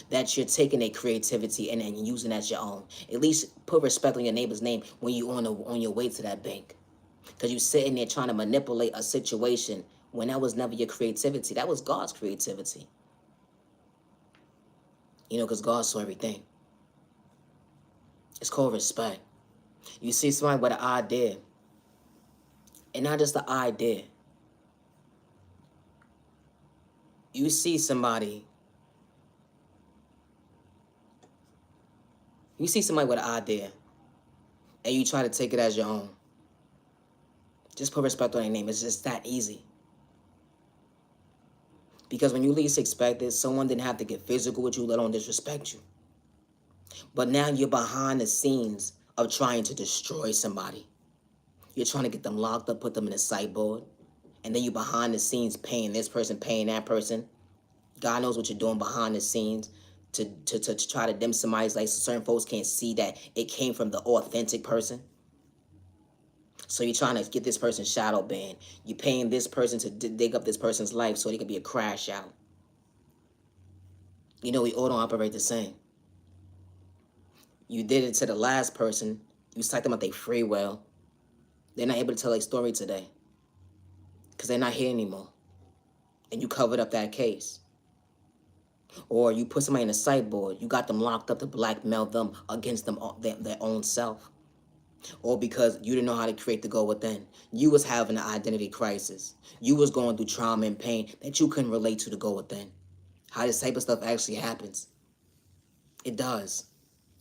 that you're taking their creativity and using it as your own. At least put respect on your neighbor's name when you're on your way to that bank. Because you're sitting there trying to manipulate a situation when that was never your creativity. That was God's creativity. You know, because God saw everything. It's called respect. You see somebody with an idea, and not just the idea. You see somebody with an idea, and you try to take it as your own. Just put respect on their name. It's just that easy. Because when you least expect it, someone didn't have to get physical with you, let alone disrespect you. But now you're behind the scenes of trying to destroy somebody. You're trying to get them locked up, put them in a sideboard, and then you behind the scenes paying this person, paying that person. God knows what you're doing behind the scenes to try to dim somebody's life so certain folks can't see that it came from the authentic person. So you're trying to get this person shadow banned. You're paying this person to dig up this person's life so they can be a crash out. You know, we all don't operate the same. You did it to the last person. You psyched them out their free will. They're not able to tell their story today because they're not here anymore. And you covered up that case. Or you put somebody in a sideboard. You got them locked up to blackmail them against them their own self. Or because you didn't know how to create the go within. You was having an identity crisis. You was going through trauma and pain that you couldn't relate to go within. How this type of stuff actually happens. It does.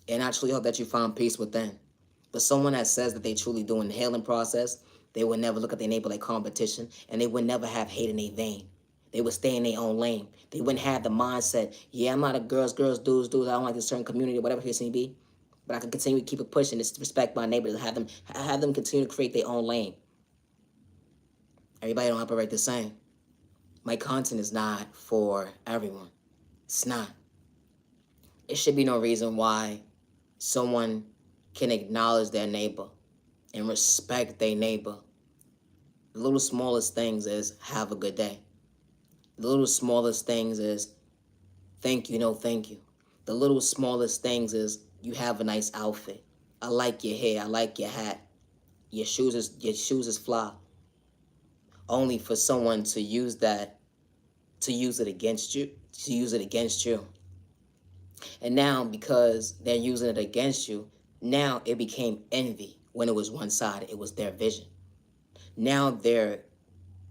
And I truly hope that you find peace within. But someone that says that they truly doing the healing process, they would never look at their neighbor like competition, and they would never have hate in their vein. They would stay in their own lane. They wouldn't have the mindset, yeah, I'm not a girls, dudes, I don't like this certain community, whatever the case may be. But I can continue to keep it pushing, to respect my neighbors, have them continue to create their own lane. Everybody don't operate the same. My content is not for everyone. It's not. It should be no reason why someone can acknowledge their neighbor and respect their neighbor. The little smallest things is have a good day. The little smallest things is thank you, no thank you. The little smallest things is you have a nice outfit. I like your hair, I like your hat. Your shoes is fly. Only for someone to use that, to use it against you. And now, because they're using it against you, now it became envy when it was one-sided. It was their vision. Now they're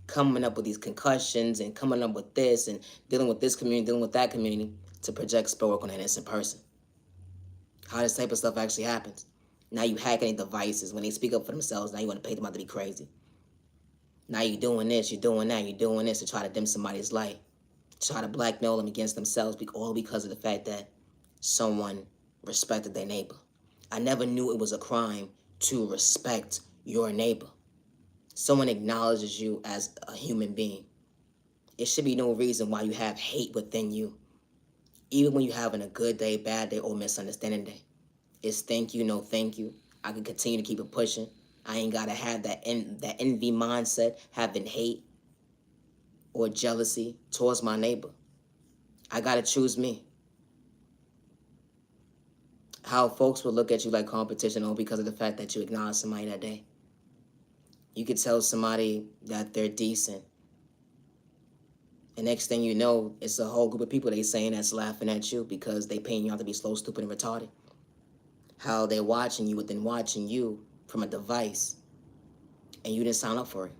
coming up with these concussions and coming up with this and dealing with this community, dealing with that community to project spell work on an innocent person. How this type of stuff actually happens. Now you hacking their devices. When they speak up for themselves, now you want to pay them out to be crazy. Now you're doing this, you're doing that, you're doing this to try to dim somebody's light. Try to blackmail them against themselves, all because of the fact that someone respected their neighbor. I never knew it was a crime to respect your neighbor. Someone acknowledges you as a human being. It should be no reason why you have hate within you. Even when you're having a good day, bad day, or misunderstanding day. It's thank you, no thank you. I can continue to keep it pushing. I ain't got to have that envy mindset, having hate or jealousy towards my neighbor. I got to choose me. How folks will look at you like competition all because of the fact that you acknowledge somebody that day. You could tell somebody that they're decent. And next thing you know, it's a whole group of people they saying that's laughing at you because they paying you out to be slow, stupid, and retarded. How they're watching you within watching you from a device and you didn't sign up for it.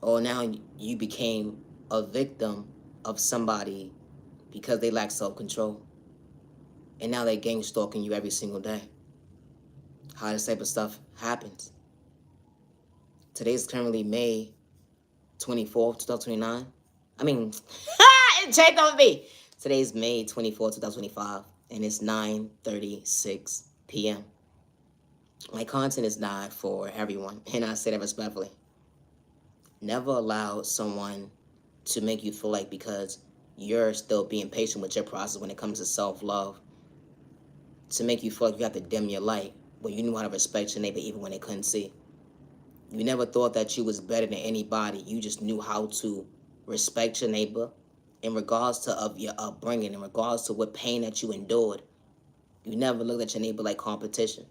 Or now you became a victim of somebody because they lack self-control. And now they gang stalking you every single day. How this type of stuff happens. Today's currently May 24th, 2029. It changed on me. Today's May 24th, 2025, and it's 9:36 p.m. My content is not for everyone, and I say that respectfully. Never allow someone to make you feel like because you're still being patient with your process when it comes to self-love, to make you feel like you have to dim your light when you knew how to respect your neighbor even when they couldn't see. You never thought that you was better than anybody. You just knew how to respect your neighbor in regards to of your upbringing, in regards to what pain that you endured. You never looked at your neighbor like competition.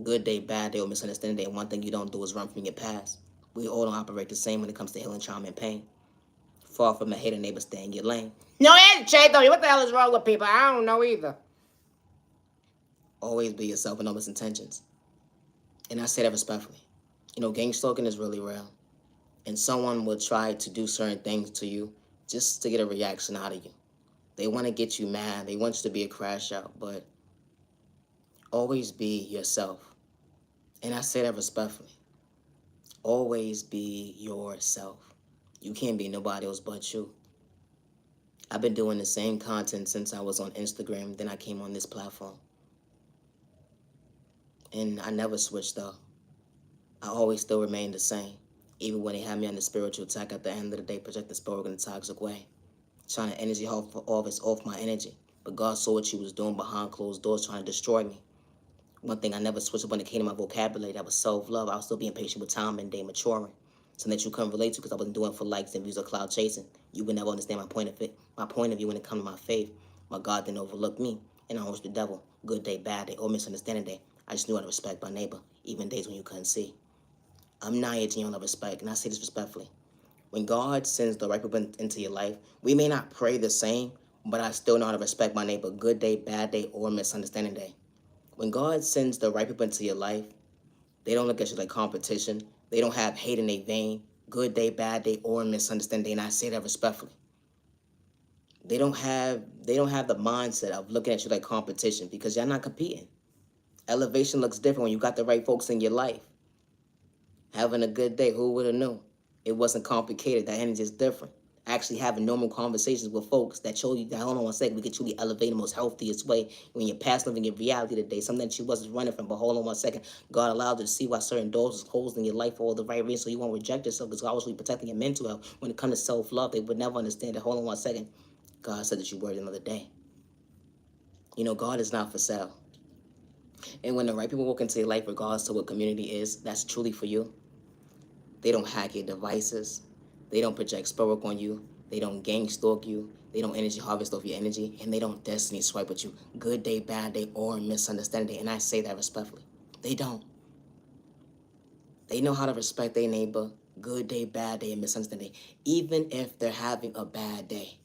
Good day, bad day, or misunderstanding day. One thing you don't do is run from your past. We all don't operate the same when it comes to healing, trauma, and pain. Far from a hater neighbor, stay in your lane. No, it's Jay, though. What the hell is wrong with people? I don't know either. Always be yourself with honest intentions. And I say that respectfully. You know, gang stalking is really real. And someone will try to do certain things to you just to get a reaction out of you. They want to get you mad. They want you to be a crash out. But always be yourself. And I say that respectfully. Always be yourself. You can't be nobody else but you. I've been doing the same content since I was on Instagram. Then I came on this platform. And I never switched up. I always still remain the same. Even when they had me on the spiritual attack at the end of the day, project the spell in a toxic way. Trying to energy off my energy. But God saw what you was doing behind closed doors, trying to destroy me. One thing I never switched up when it came to my vocabulary, that was self-love. I was still being patient with time and day maturing. Something that you couldn't relate to because I wasn't doing it for likes and views or cloud chasing. You would never understand my point of view when it comes to my faith. My God didn't overlook me. And I don't wish the devil good day, bad day, or misunderstanding day. I just knew how to respect my neighbor, even days when you couldn't see. I'm not here to you on respect, and I say this respectfully. When God sends the right people into your life, we may not pray the same, but I still know how to respect my neighbor, good day, bad day, or misunderstanding day. When God sends the right people into your life, they don't look at you like competition. They don't have hate in their vein, good day, bad day, or misunderstanding day, and I say that respectfully. They don't have the mindset of looking at you like competition because you're not competing. Elevation looks different when you got the right folks in your life. Having a good day, who would have known? It wasn't complicated. That energy is different. Actually having normal conversations with folks that show you that, hold on one second, we can truly elevate the most healthiest way when you're past living your reality today, something that you wasn't running from. But hold on one second, God allowed you to see why certain doors was closed in your life for all the right reasons, so you won't reject yourself, because God was really protecting your mental health. When it comes to self-love, they would never understand that, hold on one second, God said that you worthy another day. You know, God is not for sale. And when the right people walk into your life, regardless to what community is, that's truly for you. They don't hack your devices. They don't project spell work on you. They don't gang stalk you. They don't energy harvest off your energy. And they don't destiny swipe with you. Good day, bad day, or misunderstanding day. And I say that respectfully. They don't. They know how to respect their neighbor. Good day, bad day, and misunderstanding day. Even if they're having a bad day.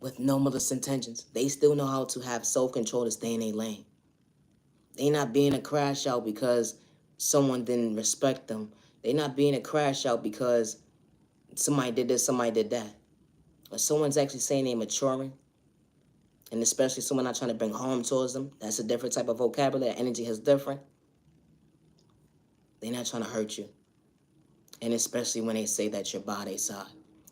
With no malicious intentions. They still know how to have self-control to stay in their lane. They not being a crash out because someone didn't respect them. They not being a crash out because somebody did this, somebody did that. Or someone's actually saying they're maturing, and especially someone not trying to bring harm towards them. That's a different type of vocabulary. Energy is different. They're not trying to hurt you. And especially when they say that you're by their side.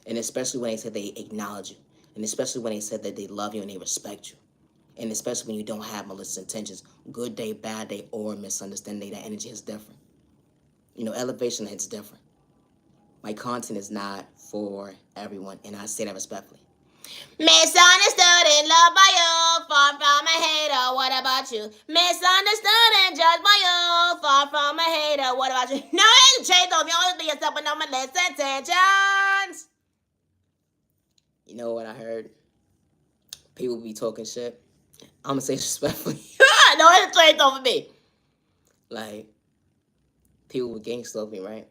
And especially when they say they acknowledge you. And especially when they said that they love you and they respect you. And especially when you don't have malicious intentions. Good day, bad day, or misunderstanding day, that energy is different. You know, elevation hits different. My content is not for everyone, and I say that respectfully. Misunderstood and loved by you, far from a hater, what about you? Misunderstood and judged by you, far from a hater, what about you? No, it's change of yours, be yourself with no malicious intentions. You know what I heard? People be talking shit. I'm gonna say respectfully. No, it's changed over me. Like, people would gangster me, right?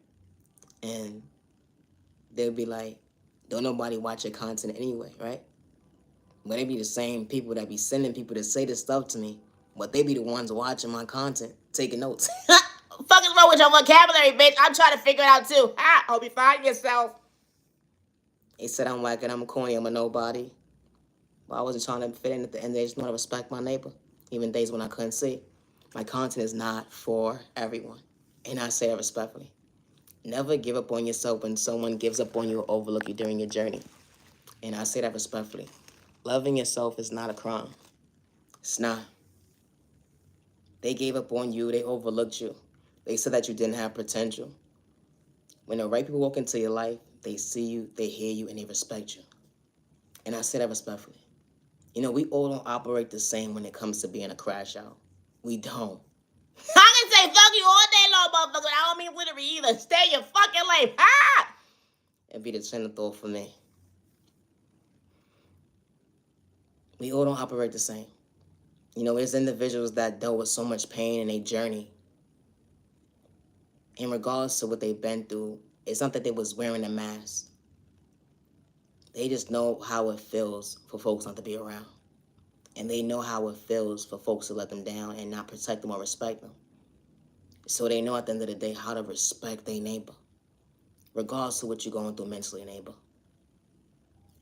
And they'll be like, don't nobody watch your content anyway, right? But they be the same people that be sending people to say this stuff to me, but they be the ones watching my content, taking notes. Fuck is wrong with your vocabulary, bitch? I'm trying to figure it out too. Hope you find yourself. They said I'm whack and I'm corny, I'm a nobody. But I wasn't trying to fit in at the end. They just want to respect my neighbor, even days when I couldn't see. My content is not for everyone, and I say that respectfully. Never give up on yourself when someone gives up on you or overlook you during your journey. And I say that respectfully. Loving yourself is not a crime. It's not. They gave up on you. They overlooked you. They said that you didn't have potential. When the right people walk into your life, they see you, they hear you, and they respect you. And I say that respectfully. You know, we all don't operate the same when it comes to being a crash out. We don't. I can say fuck you all day long, motherfucker. I don't mean literally either. Stay in your fucking lane. It'd be the train of thought for me. We all don't operate the same. You know, there's individuals that dealt with so much pain in their journey. In regards to what they've been through, it's not that they was wearing a mask. They just know how it feels for folks not to be around. And they know how it feels for folks to let them down and not protect them or respect them. So they know at the end of the day how to respect their neighbor, regardless of what you're going through mentally, neighbor.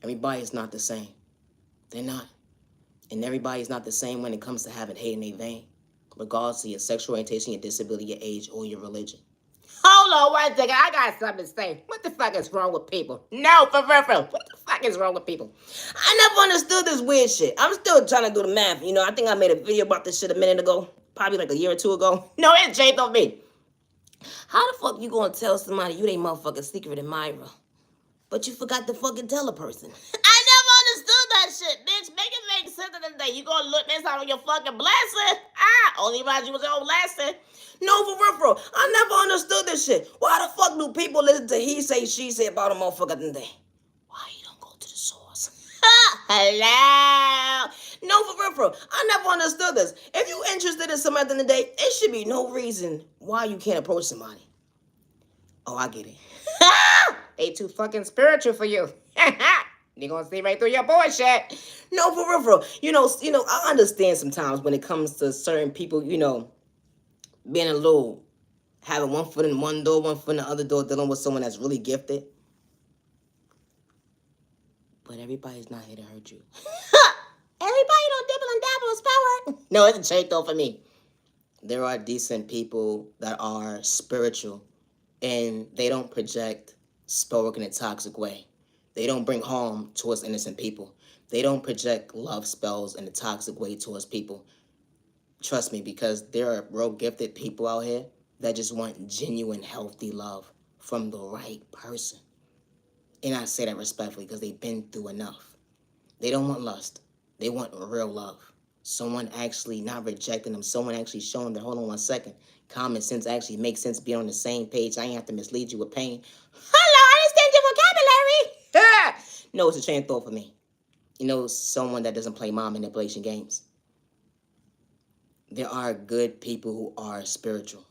Everybody's not the same. They're not. And everybody's not the same when it comes to having hate in their vein, regardless of your sexual orientation, your disability, your age, or your religion. Hold on one second. I got something to say. What the fuck is wrong with people? No, for real. What the fuck is wrong with people? I never understood this weird shit. I'm still trying to do the math. You know, I think I made a video about this shit a minute ago. Probably like a year or two ago. No, it's changed on me. How the fuck you gonna tell somebody you they motherfucking secret admirer, but you forgot to fucking tell a person? I never understood that shit, bitch. Make it make sense of the day. You gonna look this out on your fucking blessing? Only about you was your own blessing. No, for real. I never understood this shit. Why the fuck do people listen to he say, she say about a motherfucker today? Why you don't go to the source? Hello. No, for real, for real. I never understood this. If you interested in something at the end of the day, it should be no reason why you can't approach somebody. Oh, I get it. They too fucking spiritual for you. They gonna see right through your bullshit. No, for real, for real. I understand sometimes when it comes to certain people, being a little, having one foot in one door, one foot in the other door, dealing with someone that's really gifted. But everybody's not here to hurt you. Everybody don't dibble and dabble is power. No, it's a shake though for me. There are decent people that are spiritual, and they don't project spell work in a toxic way. They don't bring harm towards innocent people. They don't project love spells in a toxic way towards people. Trust me, because there are real gifted people out here that just want genuine, healthy love from the right person. And I say that respectfully because they've been through enough. They don't want lust. They want real love. Someone actually not rejecting them. Someone actually showing that, hold on one second, common sense actually makes sense, be on the same page. I ain't have to mislead you with pain. Hello, I understand your vocabulary. No, it's a train of thought for me. Someone that doesn't play mind manipulation games. There are good people who are spiritual.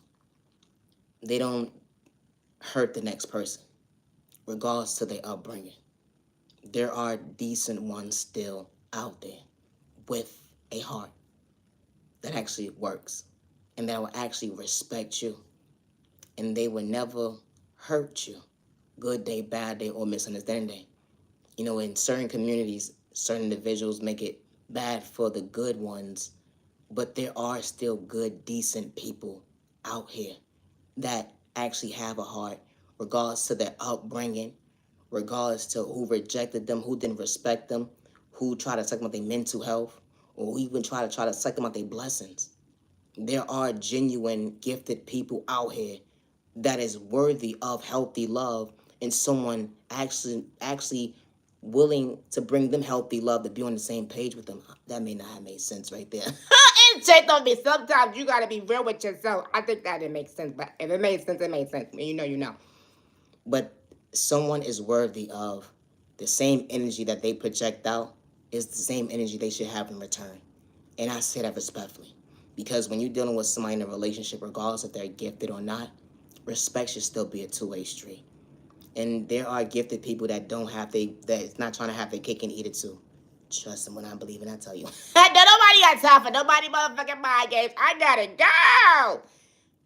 They don't hurt the next person, regardless to their upbringing. There are decent ones still out there with a heart that actually works and that will actually respect you, and they will never hurt you, good day, bad day, or misunderstanding day. In certain communities, certain individuals make it bad for the good ones, but there are still good, decent people out here that actually have a heart, regardless to their upbringing, regardless to who rejected them, who didn't respect them, who tried to suck them out their mental health, or who even try to suck them out their blessings. There are genuine, gifted people out here that is worthy of healthy love, and someone actually willing to bring them healthy love, to be on the same page with them. That may not have made sense right there. It checked on me. Sometimes you gotta be real with yourself. I think that didn't make sense, but if it made sense, it made sense. You know. But someone is worthy of the same energy that they project out is the same energy they should have in return. And I say that respectfully. Because when you're dealing with somebody in a relationship, regardless if they're gifted or not, respect should still be a two-way street. And there are gifted people that that's not trying to have their cake and eat it too. Trust them when I believe, and I tell you. Nobody got time for nobody motherfucking mind games. I gotta go.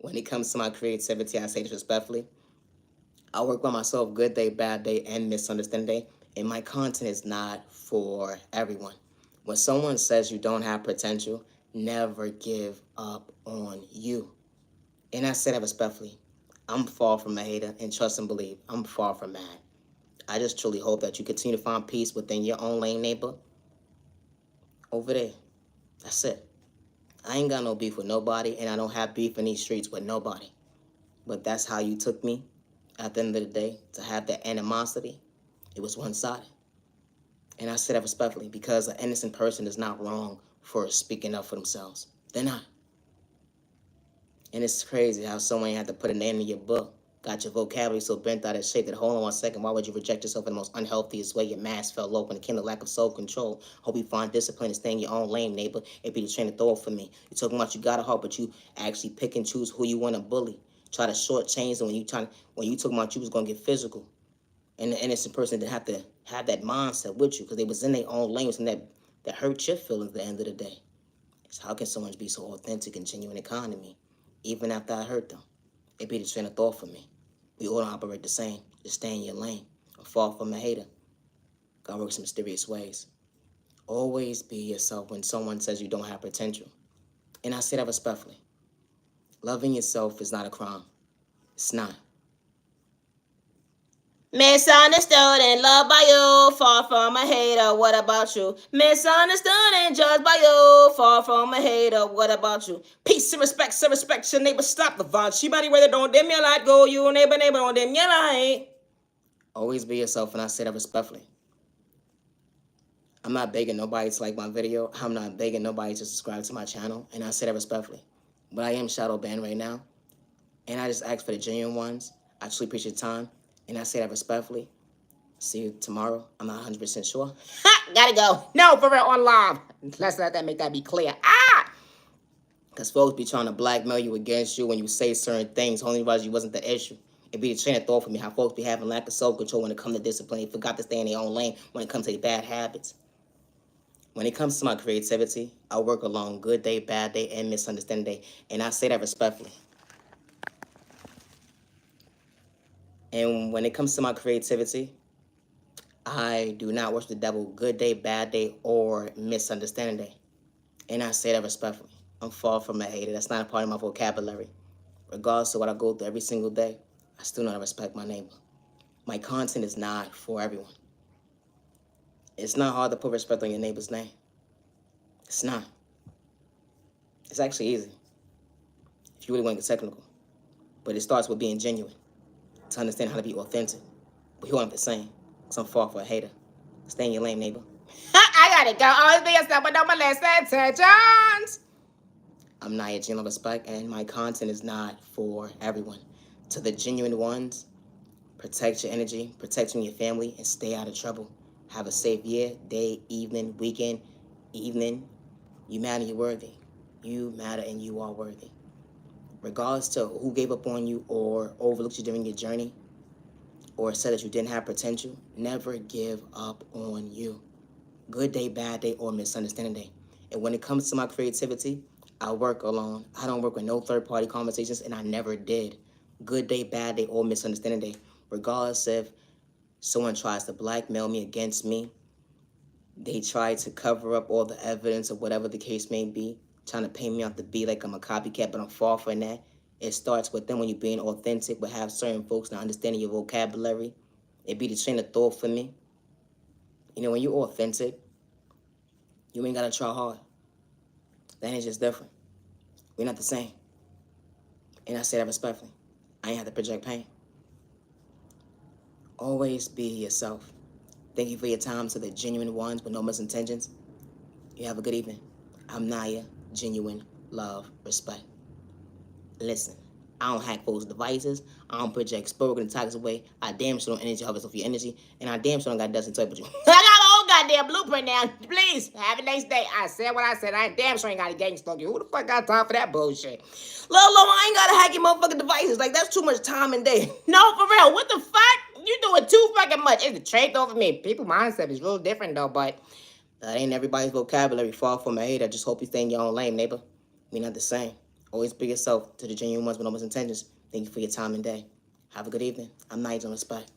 When it comes to my creativity, I say this respectfully. I work by myself good day, bad day, and misunderstanding day. And my content is not for everyone. When someone says you don't have potential, never give up on you. And I say that respectfully. I'm far from a hater, and trust and believe, I'm far from mad. I just truly hope that you continue to find peace within your own lane, neighbor. Over there. That's it. I ain't got no beef with nobody, and I don't have beef in these streets with nobody. But that's how you took me at the end of the day, to have that animosity. It was one-sided. And I say that respectfully because an innocent person is not wrong for speaking up for themselves. They're not. And it's crazy how someone had to put a name in your book, got your vocabulary so bent out of shape that, hold on one second, why would you reject yourself in the most unhealthiest way? Your mask fell open, it came to lack of self-control. Hope you find discipline and stay in your own lane, neighbor. It be the train of thought for me. You're talking about you got a heart, but you actually pick and choose who you want to bully. Try to shortchange them when you talking about you was going to get physical. And the innocent person didn't have to have that mindset with you because they was in their own lanes, and that hurt your feelings at the end of the day. So how can someone be so authentic and genuine and kind to me, even after I hurt them? It be the train of thought for me. We all don't operate the same. Just stay in your lane. I'm far from a hater. God works in mysterious ways. Always be yourself when someone says you don't have potential. And I say that respectfully. Loving yourself is not a crime. It's not. Misunderstood and loved by you, far from a hater, what about you? Misunderstood and judged by you, far from a hater, what about you? Peace and respect, your neighbor, stop the violence. She mighty where they don't dim your light, go you, neighbor, don't dim your light. Always be yourself, and I say that respectfully. I'm not begging nobody to like my video. I'm not begging nobody to subscribe to my channel, and I say that respectfully. But I am shadow banned right now, and I just ask for the genuine ones. I truly appreciate your time, and I say that respectfully. See you tomorrow. I'm not 100% sure. Gotta go. No, for real, on live. Let's let that make that be clear. Because folks be trying to blackmail you against you when you say certain things. Only realize you wasn't the issue. It be a train of thought for me how folks be having lack of self-control when it comes to discipline. They forgot to stay in their own lane when it comes to their bad habits. When it comes to my creativity, I work along good day, bad day, and misunderstanding day. And I say that respectfully. And when it comes to my creativity, I do not worship the devil good day, bad day, or misunderstanding day. And I say that respectfully. I'm far from a hater. That's not a part of my vocabulary. Regardless of what I go through every single day, I still know how to respect my neighbor. My content is not for everyone. It's not hard to put respect on your neighbor's name. It's not. It's actually easy if you really want to get technical. But it starts with being genuine, to understand how to be authentic. But you want the same, because I'm far from a hater. Stay in your lane, neighbor. I gotta go. Always be yourself, but don't molest attentions. I'm not a general respect, and my content is not for everyone. To the genuine ones, protect your energy, protect you and your family, and stay out of trouble. Have a safe year, day, evening, weekend, evening. You matter, you're worthy. You matter, and you are worthy. Regardless to who gave up on you or overlooked you during your journey, or said that you didn't have potential, never give up on you. Good day, bad day, or misunderstanding day. And when it comes to my creativity, I work alone. I don't work with no third-party conversations, and I never did. Good day, bad day, or misunderstanding day. Regardless if someone tries to blackmail me against me, they try to cover up all the evidence of whatever the case may be, trying to paint me out to be like I'm a copycat, but I'm far from that. It starts with them when you're being authentic, but have certain folks not understanding your vocabulary. It be the train of thought for me. You know, when you're authentic, you ain't gotta try hard. That ain't just different. We're not the same. And I say that respectfully. I ain't have to project pain. Always be yourself. Thank you for your time to the genuine ones with no misintentions. You have a good evening. I'm Naya, genuine love, respect. Listen, I don't hack folks' devices. I don't project spoken and toxic way. I damn sure don't energy harvest off your energy. And I damn sure don't got dust and toy with you. I got my own goddamn blueprint now. Please, have a nice day. I said what I said. I damn sure ain't got a gang stalk you. Who the fuck got time for that bullshit? Lil' I ain't gotta hack your motherfucking devices. Like, that's too much time and day. No, for real. What the fuck? You doing too fucking much. It's the trait over me. People mindset is real different though, but that ain't everybody's vocabulary. Far from a hater. Just hope you stay in your own lane, neighbor. We not the same. Always be yourself to the genuine ones with no misintentions. Thank you for your time and day. Have a good evening. I'm Nigel Respect.